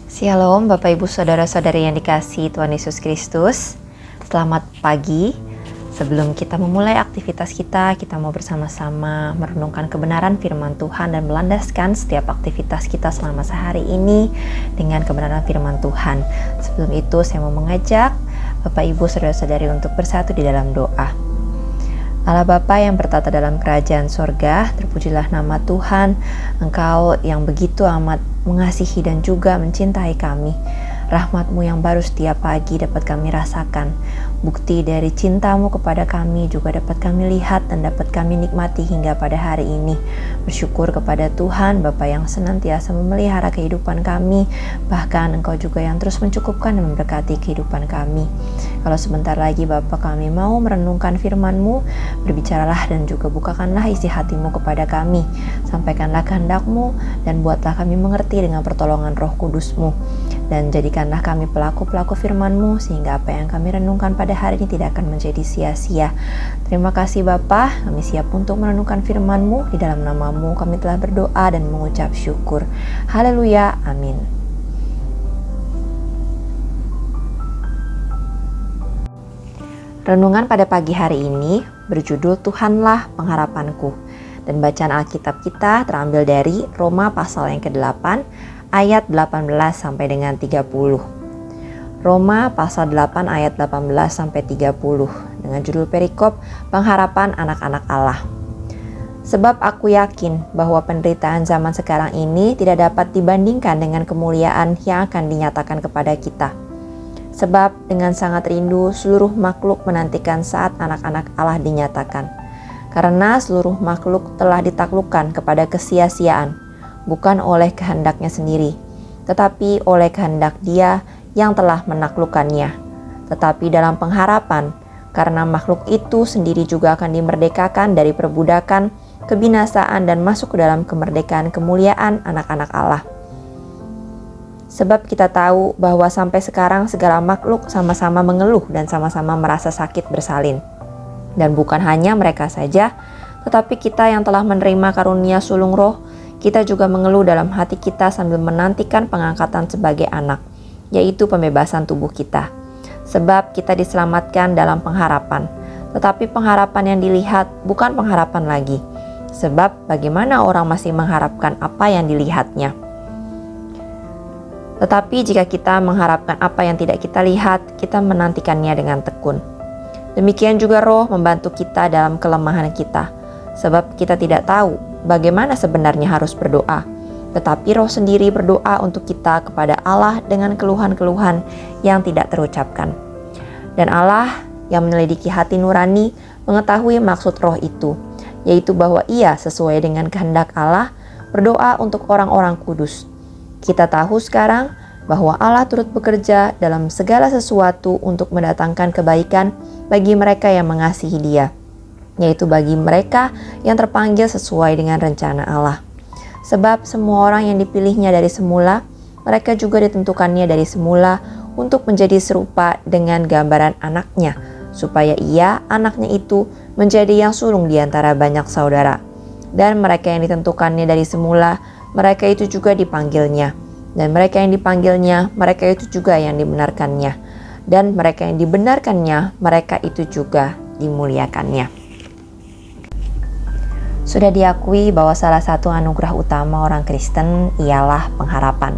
Shalom Bapak Ibu Saudara-saudari yang dikasihi Tuhan Yesus Kristus. Selamat pagi. Sebelum kita memulai aktivitas kita mau bersama-sama merenungkan kebenaran firman Tuhan dan melandaskan setiap aktivitas kita selama sehari ini dengan kebenaran firman Tuhan. Sebelum itu saya mau mengajak Bapak Ibu Saudara-saudari untuk bersatu di dalam doa. Allah Bapa yang bertata dalam kerajaan sorga, terpujilah nama Tuhan, Engkau yang begitu amat mengasihi dan juga mencintai kami. Rahmat-Mu yang baru setiap pagi dapat kami rasakan. Bukti dari cinta-Mu kepada kami juga dapat kami lihat dan dapat kami nikmati hingga pada hari ini. Bersyukur kepada Tuhan Bapa yang senantiasa memelihara kehidupan kami, bahkan Engkau juga yang terus mencukupkan dan memberkati kehidupan kami. Kalau sebentar lagi Bapa kami mau merenungkan firman-Mu, berbicaralah dan juga bukakanlah isi hati-Mu kepada kami. Sampaikanlah kehendak-Mu dan buatlah kami mengerti dengan pertolongan Roh Kudus-Mu. Dan jadikanlah kami pelaku-pelaku firman-Mu sehingga apa yang kami renungkan pada hari ini tidak akan menjadi sia-sia. Terima kasih Bapa, kami siap untuk merenungkan firman-Mu. Di dalam nama-Mu kami telah berdoa dan mengucap syukur. Haleluya, amin. Renungan pada pagi hari ini berjudul Tuhanlah Pengharapanku. Dan bacaan Alkitab kita terambil dari Roma pasal yang ke-8 ayat 18 sampai dengan 30. Roma pasal 8 ayat 18 sampai 30 dengan judul perikop Pengharapan Anak-anak Allah. Sebab aku yakin bahwa penderitaan zaman sekarang ini tidak dapat dibandingkan dengan kemuliaan yang akan dinyatakan kepada kita. Sebab dengan sangat rindu seluruh makhluk menantikan saat anak-anak Allah dinyatakan. Karena seluruh makhluk telah ditaklukkan kepada kesia-siaan, bukan oleh kehendaknya sendiri, tetapi oleh kehendak Dia yang telah menaklukkannya. Tetapi dalam pengharapan, karena makhluk itu sendiri juga akan dimerdekakan dari perbudakan, kebinasaan dan masuk ke dalam kemerdekaan kemuliaan anak-anak Allah. Sebab kita tahu bahwa sampai sekarang segala makhluk sama-sama mengeluh dan sama-sama merasa sakit bersalin. Dan bukan hanya mereka saja, tetapi kita yang telah menerima karunia sulung roh, kita juga mengeluh dalam hati kita sambil menantikan pengangkatan sebagai anak, yaitu pembebasan tubuh kita. Sebab kita diselamatkan dalam pengharapan, tetapi pengharapan yang dilihat bukan pengharapan lagi. Sebab bagaimana orang masih mengharapkan apa yang dilihatnya? Tetapi jika kita mengharapkan apa yang tidak kita lihat, kita menantikannya dengan tekun. Demikian juga Roh membantu kita dalam kelemahan kita, sebab kita tidak tahu bagaimana sebenarnya harus berdoa. Tetapi Roh sendiri berdoa untuk kita kepada Allah dengan keluhan-keluhan yang tidak terucapkan. Dan Allah yang menyelidiki hati nurani mengetahui maksud Roh itu, yaitu bahwa Ia sesuai dengan kehendak Allah berdoa untuk orang-orang kudus. Kita tahu sekarang bahwa Allah turut bekerja dalam segala sesuatu untuk mendatangkan kebaikan bagi mereka yang mengasihi Dia, yaitu bagi mereka yang terpanggil sesuai dengan rencana Allah. Sebab semua orang yang dipilihnya dari semula, mereka juga ditentukannya dari semula untuk menjadi serupa dengan gambaran anaknya, supaya ia, anaknya itu, menjadi yang sulung di antara banyak saudara. Dan mereka yang ditentukannya dari semula, mereka itu juga dipanggilnya. Dan mereka yang dipanggilnya, mereka itu juga yang dibenarkannya. Dan mereka yang dibenarkannya, mereka itu juga dimuliakannya. Sudah diakui bahwa salah satu anugerah utama orang Kristen ialah pengharapan.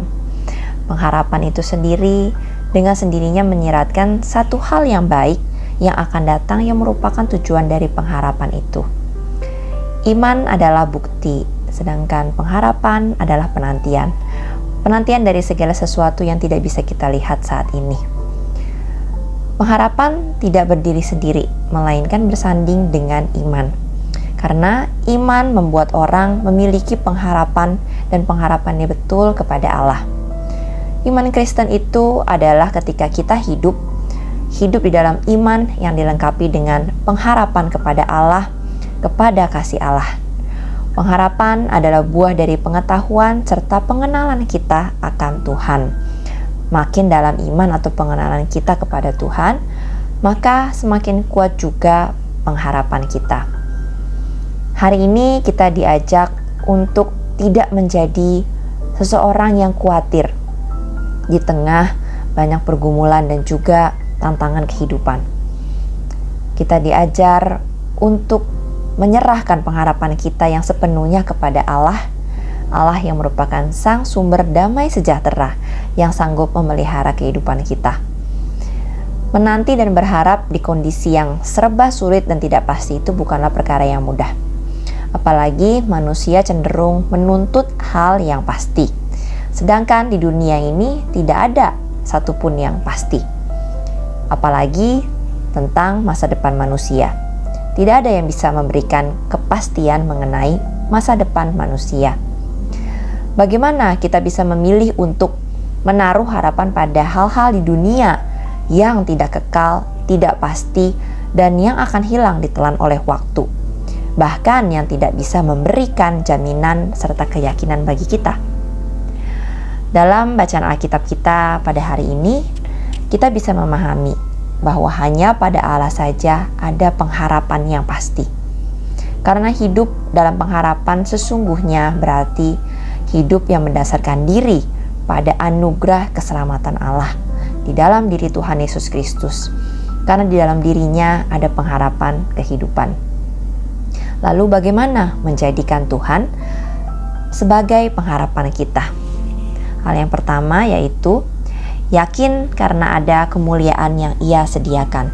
Pengharapan itu sendiri dengan sendirinya menyiratkan satu hal yang baik yang akan datang yang merupakan tujuan dari pengharapan itu. Iman adalah bukti, sedangkan pengharapan adalah penantian. Penantian dari segala sesuatu yang tidak bisa kita lihat saat ini. Pengharapan tidak berdiri sendiri, melainkan bersanding dengan iman. Karena iman membuat orang memiliki pengharapan dan pengharapannya betul kepada Allah. Iman Kristen itu adalah ketika kita hidup di dalam iman yang dilengkapi dengan pengharapan kepada Allah, kepada kasih Allah. Pengharapan adalah buah dari pengetahuan serta pengenalan kita akan Tuhan. Makin dalam iman atau pengenalan kita kepada Tuhan, maka semakin kuat juga pengharapan kita. Hari ini kita diajak untuk tidak menjadi seseorang yang khawatir, di tengah banyak pergumulan dan juga tantangan kehidupan. Kita diajar untuk menyerahkan pengharapan kita yang sepenuhnya kepada Allah, Allah yang merupakan Sang Sumber damai sejahtera yang sanggup memelihara kehidupan kita. Menanti dan berharap di kondisi yang serba sulit dan tidak pasti itu bukanlah perkara yang mudah. Apalagi manusia cenderung menuntut hal yang pasti. Sedangkan di dunia ini tidak ada satupun yang pasti. Apalagi tentang masa depan manusia. Tidak ada yang bisa memberikan kepastian mengenai masa depan manusia. Bagaimana kita bisa memilih untuk menaruh harapan pada hal-hal di dunia yang tidak kekal, tidak pasti, dan yang akan hilang ditelan oleh waktu, bahkan yang tidak bisa memberikan jaminan serta keyakinan bagi kita? Dalam bacaan Alkitab kita pada hari ini, kita bisa memahami bahwa hanya pada Allah saja ada pengharapan yang pasti. Karena hidup dalam pengharapan sesungguhnya berarti hidup yang mendasarkan diri pada anugerah keselamatan Allah di dalam diri Tuhan Yesus Kristus. Karena di dalam dirinya ada pengharapan kehidupan. Lalu bagaimana menjadikan Tuhan sebagai pengharapan kita? Hal yang pertama yaitu yakin karena ada kemuliaan yang Ia sediakan.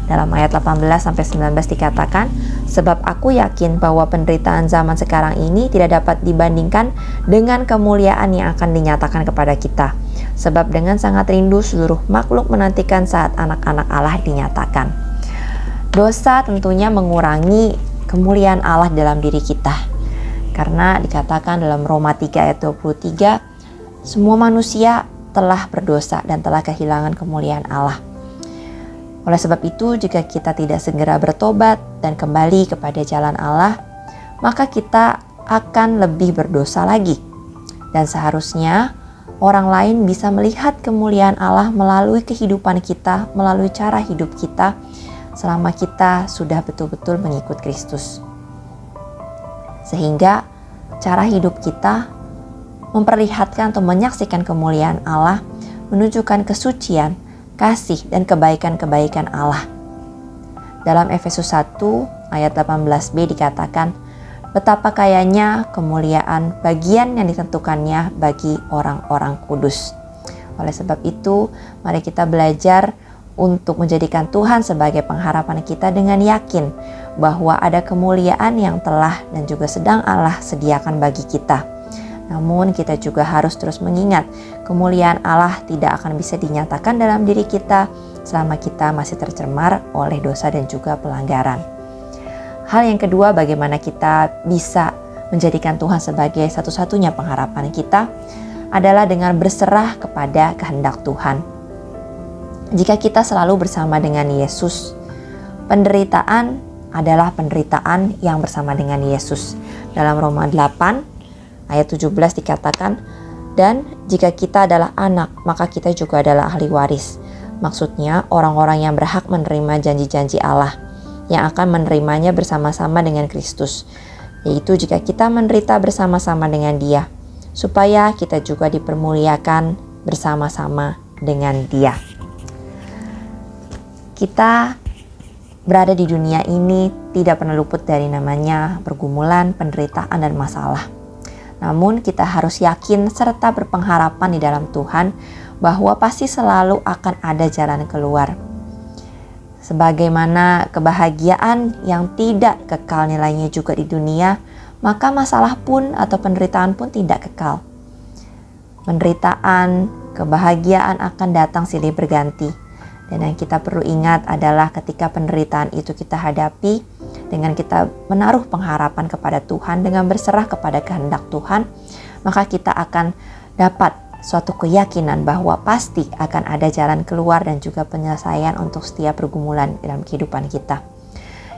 Dalam ayat 18-19 dikatakan, sebab aku yakin bahwa penderitaan zaman sekarang ini tidak dapat dibandingkan dengan kemuliaan yang akan dinyatakan kepada kita. Sebab dengan sangat rindu seluruh makhluk menantikan saat anak-anak Allah dinyatakan. Dosa tentunya mengurangi kemuliaan Allah dalam diri kita. Karena dikatakan dalam Roma 3 ayat 23, semua manusia telah berdosa dan telah kehilangan kemuliaan Allah. Oleh sebab itu, jika kita tidak segera bertobat dan kembali kepada jalan Allah, maka kita akan lebih berdosa lagi. Dan seharusnya orang lain bisa melihat kemuliaan Allah melalui kehidupan kita, melalui cara hidup kita, selama kita sudah betul-betul mengikut Kristus. Sehingga cara hidup kita memperlihatkan atau menyaksikan kemuliaan Allah, menunjukkan kesucian, kasih, dan kebaikan-kebaikan Allah. Dalam Efesus 1 ayat 18b dikatakan, betapa kayanya kemuliaan bagian yang ditentukannya bagi orang-orang kudus. Oleh sebab itu, mari kita belajar untuk menjadikan Tuhan sebagai pengharapan kita dengan yakin bahwa ada kemuliaan yang telah dan juga sedang Allah sediakan bagi kita. Namun kita juga harus terus mengingat kemuliaan Allah tidak akan bisa dinyatakan dalam diri kita selama kita masih tercemar oleh dosa dan juga pelanggaran. Hal yang kedua, bagaimana kita bisa menjadikan Tuhan sebagai satu-satunya pengharapan kita adalah dengan berserah kepada kehendak Tuhan. Jika kita selalu bersama dengan Yesus, penderitaan adalah penderitaan yang bersama dengan Yesus. Dalam Roma 8 ayat 17 dikatakan, dan jika kita adalah anak, maka kita juga adalah ahli waris. Maksudnya orang-orang yang berhak menerima janji-janji Allah, yang akan menerimanya bersama-sama dengan Kristus. Yaitu jika kita menderita bersama-sama dengan Dia, supaya kita juga dipermuliakan bersama-sama dengan Dia. Kita berada di dunia ini tidak pernah luput dari namanya pergumulan, penderitaan, dan masalah. Namun kita harus yakin serta berpengharapan di dalam Tuhan bahwa pasti selalu akan ada jalan keluar. Sebagaimana kebahagiaan yang tidak kekal nilainya juga di dunia, maka masalah pun atau penderitaan pun tidak kekal. Penderitaan, kebahagiaan akan datang silih berganti. Dan yang kita perlu ingat adalah ketika penderitaan itu kita hadapi, dengan kita menaruh pengharapan kepada Tuhan, dengan berserah kepada kehendak Tuhan, maka kita akan dapat suatu keyakinan bahwa pasti akan ada jalan keluar dan juga penyelesaian untuk setiap pergumulan dalam kehidupan kita.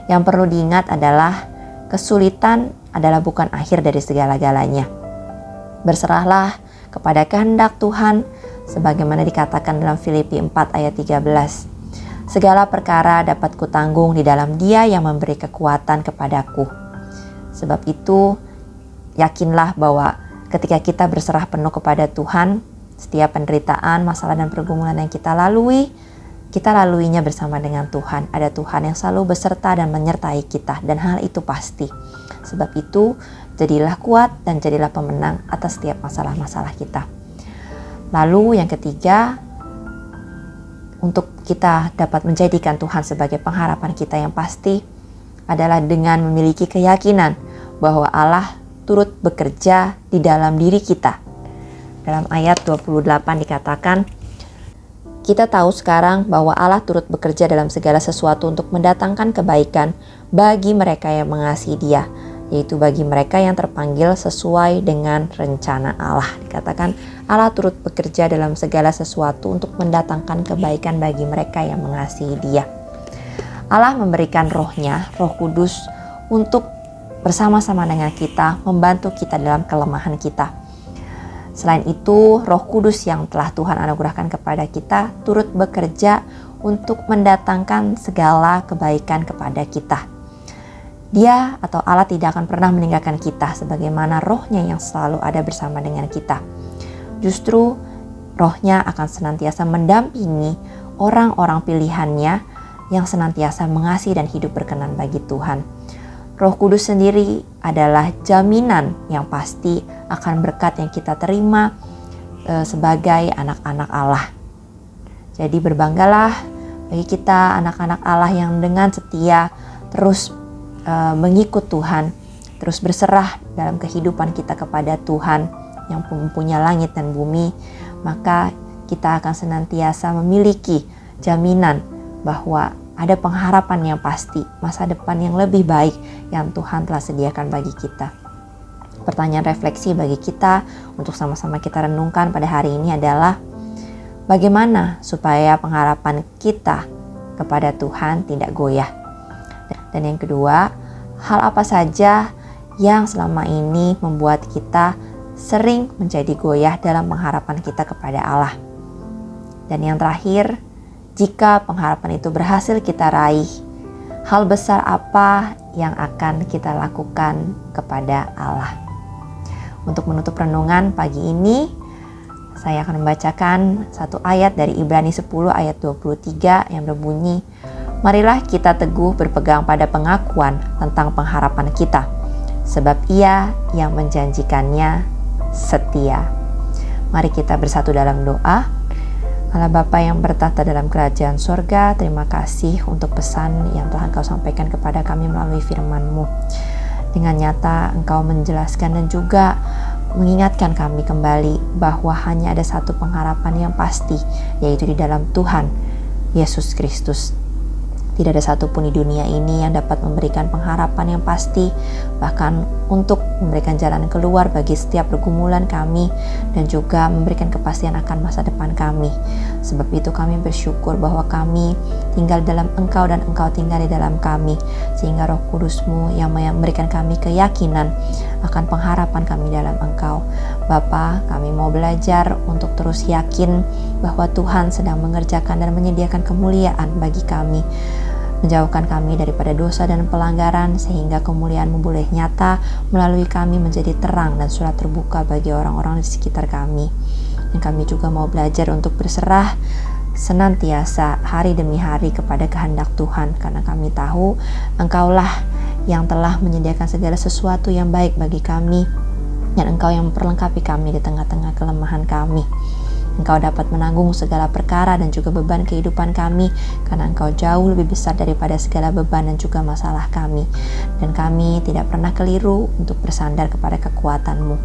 Yang perlu diingat adalah kesulitan adalah bukan akhir dari segala-galanya. Berserahlah kepada kehendak Tuhan, sebagaimana dikatakan dalam Filipi 4 ayat 13. Segala perkara dapat kutanggung di dalam Dia yang memberi kekuatan kepadaku. Sebab itu, yakinlah bahwa ketika kita berserah penuh kepada Tuhan, Setiap penderitaan, masalah dan pergumulan yang kita laluinya bersama dengan Tuhan. Ada Tuhan yang selalu beserta dan menyertai kita, dan hal itu pasti. Sebab itu, jadilah kuat dan jadilah pemenang atas setiap masalah-masalah kita. Lalu yang ketiga, untuk kita dapat menjadikan Tuhan sebagai pengharapan kita yang pasti adalah dengan memiliki keyakinan bahwa Allah turut bekerja di dalam diri kita. Dalam ayat 28 dikatakan, kita tahu sekarang bahwa Allah turut bekerja dalam segala sesuatu untuk mendatangkan kebaikan bagi mereka yang mengasihi Dia, yaitu bagi mereka yang terpanggil sesuai dengan rencana Allah. Dikatakan Allah turut bekerja dalam segala sesuatu untuk mendatangkan kebaikan bagi mereka yang mengasihi Dia. Allah memberikan Roh-Nya, Roh Kudus, untuk bersama-sama dengan kita, membantu kita dalam kelemahan kita. Selain itu, Roh Kudus yang telah Tuhan anugerahkan kepada kita turut bekerja untuk mendatangkan segala kebaikan kepada kita. Dia atau Allah tidak akan pernah meninggalkan kita, sebagaimana Roh-Nya yang selalu ada bersama dengan kita. Justru Roh-Nya akan senantiasa mendampingi orang-orang pilihan-Nya yang senantiasa mengasihi dan hidup berkenan bagi Tuhan. Roh Kudus sendiri adalah jaminan yang pasti akan berkat yang kita terima sebagai anak-anak Allah. Jadi berbanggalah bagi kita anak-anak Allah yang dengan setia terus mengikut Tuhan, terus berserah dalam kehidupan kita kepada Tuhan yang mempunyai langit dan bumi, maka kita akan senantiasa memiliki jaminan bahwa ada pengharapan yang pasti, masa depan yang lebih baik yang Tuhan telah sediakan bagi kita. Pertanyaan refleksi bagi kita untuk sama-sama kita renungkan pada hari ini adalah, bagaimana supaya pengharapan kita kepada Tuhan tidak goyah? Dan yang kedua, hal apa saja yang selama ini membuat kita sering menjadi goyah dalam pengharapan kita kepada Allah? Dan yang terakhir, jika pengharapan itu berhasil kita raih, hal besar apa yang akan kita lakukan kepada Allah? Untuk menutup renungan pagi ini, saya akan membacakan satu ayat dari Ibrani 10 ayat 23 yang berbunyi, marilah kita teguh berpegang pada pengakuan tentang pengharapan kita, sebab Ia yang menjanjikannya setia. Mari kita bersatu dalam doa. Allah Bapa yang bertahta dalam kerajaan sorga, terima kasih untuk pesan yang telah Engkau sampaikan kepada kami melalui firman-Mu. Dengan nyata Engkau menjelaskan dan juga mengingatkan kami kembali bahwa hanya ada satu pengharapan yang pasti, yaitu di dalam Tuhan Yesus Kristus. Tidak ada satupun di dunia ini yang dapat memberikan pengharapan yang pasti, bahkan untuk memberikan jalan keluar bagi setiap pergumulan kami dan juga memberikan kepastian akan masa depan kami. Sebab itu kami bersyukur bahwa kami tinggal dalam Engkau dan Engkau tinggal di dalam kami, sehingga Roh Kudus-Mu yang memberikan kami keyakinan akan pengharapan kami dalam Engkau. Bapa, kami mau belajar untuk terus yakin bahwa Tuhan sedang mengerjakan dan menyediakan kemuliaan bagi kami, menjauhkan kami daripada dosa dan pelanggaran, sehingga kemuliaan-Mu boleh nyata melalui kami menjadi terang dan surat terbuka bagi orang-orang di sekitar kami. Dan kami juga mau belajar untuk berserah senantiasa hari demi hari kepada kehendak Tuhan, karena kami tahu Engkaulah yang telah menyediakan segala sesuatu yang baik bagi kami, dan Engkau yang memperlengkapi kami di tengah-tengah kelemahan kami. Engkau dapat menanggung segala perkara dan juga beban kehidupan kami, karena Engkau jauh lebih besar daripada segala beban dan juga masalah kami. Dan kami tidak pernah keliru untuk bersandar kepada kekuatan-Mu.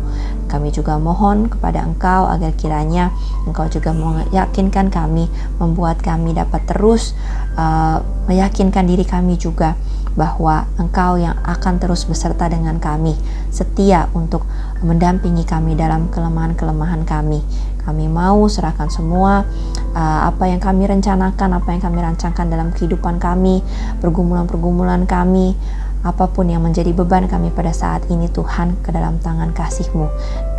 Kami juga mohon kepada Engkau agar kiranya Engkau juga meyakinkan kami, membuat kami dapat terus meyakinkan diri kami juga bahwa Engkau yang akan terus beserta dengan kami, setia untuk mendampingi kami dalam kelemahan-kelemahan kami. Kami mau serahkan semua apa yang kami rencanakan, apa yang kami rancangkan dalam kehidupan kami, pergumulan-pergumulan kami, apapun yang menjadi beban kami pada saat ini, Tuhan, ke dalam tangan kasih-Mu.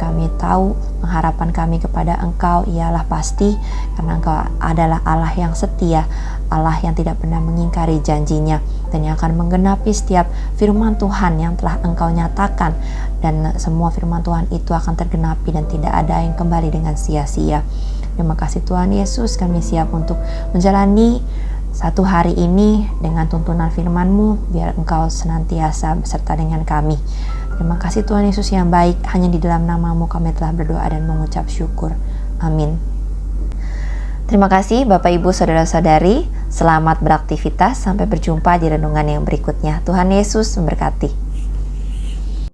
Kami tahu pengharapan kami kepada Engkau ialah pasti, karena Engkau adalah Allah yang setia, Allah yang tidak pernah mengingkari janjinya, dan yang akan menggenapi setiap firman Tuhan yang telah Engkau nyatakan dan semua firman Tuhan itu akan tergenapi dan tidak ada yang kembali dengan sia-sia. Terima kasih Tuhan Yesus, kami siap untuk menjalani satu hari ini dengan tuntunan firman-Mu, biar Engkau senantiasa beserta dengan kami. Terima kasih Tuhan Yesus yang baik, hanya di dalam nama-Mu kami telah berdoa dan mengucap syukur. Amin. Terima kasih Bapak Ibu Saudara-saudari, selamat beraktivitas, sampai berjumpa di renungan yang berikutnya. Tuhan Yesus memberkati.